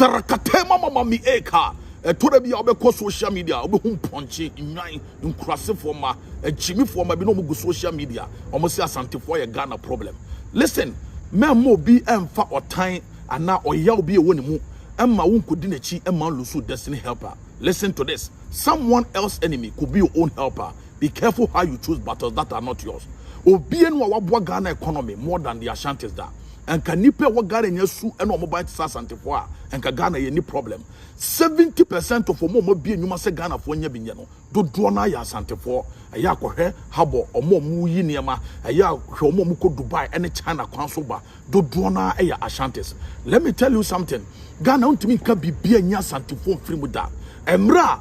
sarakatema mama mi eka to da bia obekọ social media obehun ponche nwan nkrase forma chimi forma bi no mo go social media omo se asante for ye Ghana problem. Listen, me mo bi emfa otan ana oya obi e woni mu emma wonkodi nachi emma lusu destiny helper. Listen to this. Someone else enemy could be your own helper. Be careful how you choose battles that are not yours. Obi en wa Ghana economy more than the Ashantis da. And can nipe wa Ghana nyesu eno mobile asante for and ka Ghana ye ni problem. 70% of omo bi enuma se Ghana for nya binye no. Do na ya asante for. Aya kohwe habo omo mu yi niema. Aya hwe omo mu ko Dubai ene China kwanso ba. Do na ya Ashantis. Let me tell you something. Ghana untimi ka bibia nya asante for free mu da. Emra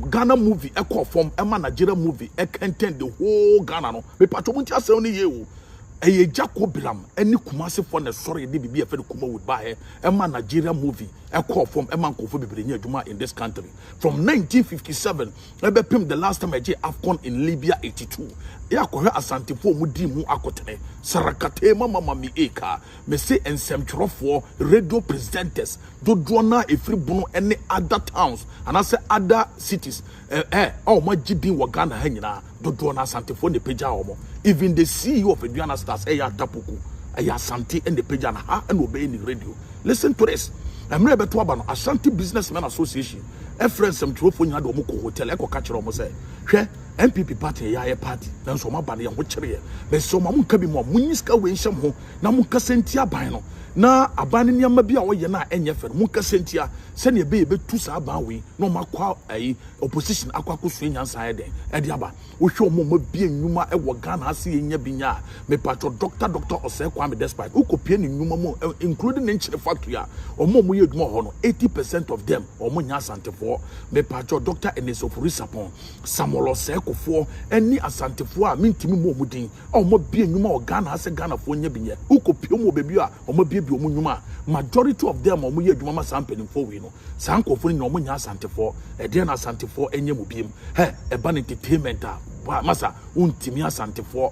Ghana movie echo from Emma Nigeria movie contain the whole Ghana no me patromunti asem ni ye o eye Jacob Bilam any Kumasi for na sorry dey be afẹ Kuma would buy Emma Nigeria movie echo from Emma Nkofo bebre nya adwuma in this country from 1957 ebepim the last time I did AFCON in Libya 82 ya kohwe asante fo mu di mu akotene sarakate mama mi eka me say ensem radio presenters do na efri bunu any other towns and I say other cities oh ma gidin wa Ghana ha nyina do na asante fo ne pagya omo even the CEO of Aduana Stars tapuku asante and the pagya na ha and obey in the radio. Listen to this. Emre beto aba no Ashanti Businessmen Association friends some trofo nya do mo ko hotel e ko ka kire mo say hwe MPP party ya party na so ma ba ne ho kire be so ma munka bi mo munyiska we nhyem ho na munka senti aban no na aban ne ma bi a wo ye na enye fe munka senti a se ne be tu sa aban we no makwa opposition akwako so nyansa den e de aba wo hwe mo ma bi enwuma e wo Ghana ase enya binya me patro Dr. Osei Kwame Despite ukopie ne nwuma mo including ne nchire factory a omo mo ye dwuma ho no 80% of them omo nya asante for me patro Dr. Enesofuri Sapon Samuel Osekofo eni asante for a mintimi mo mudin omo bi enwuma o Ghana ase Ghana fo nya binya ukopie mo bebi a omo bi omo nwuma majority of them omo ye dwuma ma sampeni for we no sankofo ni omo nya asante for e de na asante for enye mo biem eba na entertainment a masa untimi asante for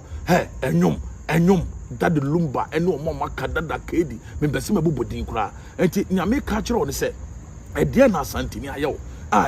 enyum dad lumba eno omo maka dada kedi me bese mabobodin kura enti nyame ka kire on se e de na asante ni ayewo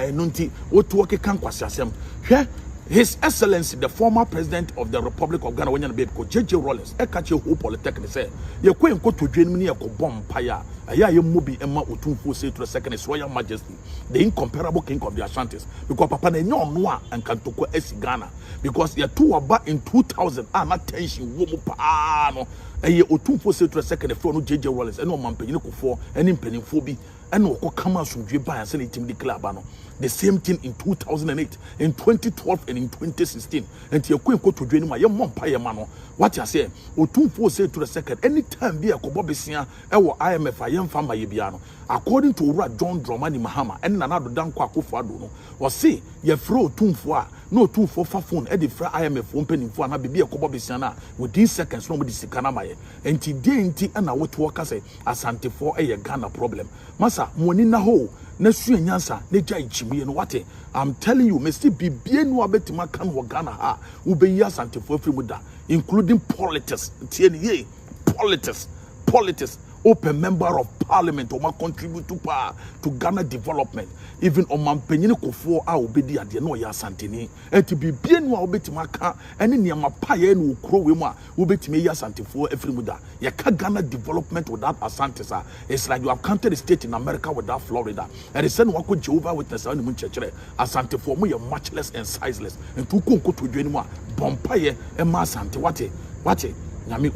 eno nti wotu oke kan kwase asem hwe His Excellency, the former president of the Republic of Ghana, when baby J.J. Rollins, Ekache Who Polytechnic say, "You queen go to join me a bomb paya. Aya ye mobi Emma Utumfu say to the second His Royal Majesty, the incomparable King of the Ashantis, because Papa ne noa and Kantoko esi Ghana, because ye two about in 2000 not tension womu paano. Aya Utumfu say to the second the J.J. Rollins, and no man penny for any penny phobi, and no come out from Jiba and send it in the club. The same thing in 2008, in 2012, and in 2016. And you queen go to join my young pie mano. What you say? Otumfo say to the second, anytime be a Kobobisia, our IMF, I am from my Yabiano. According to John Dramani Mahama, and another Dan Kwako Fado, or say, ye throw Tumfo, no 2 for phone, Eddie Fra IMF, one penny for an be a Kobobisiana, with these seconds, nobody Sikanamaye. And today, and I would work as a Asante for a Ghana problem. Massa, Monina ho. Nesu nyansa neja ichimi no wate I'm telling you me still be bien no abetima kan wo Ghana ha wo be yi asante for free muda including politics tie ne politics open member of parliament o ma contribute to Ghana development even o man penyine kofo a obedi ade na o ya asante ni enti be bien no obetima ka ene niam paye no okro we mu a obetime yi asante for free muda ye ka Ghana development without asante sa it's like you have counted the state in America without Florida and they said wako Jehovah Witness and mu chechere asante for mu ye much less and sizeless enti ukonko to dwani mu a bompaye e ma asante wate nyame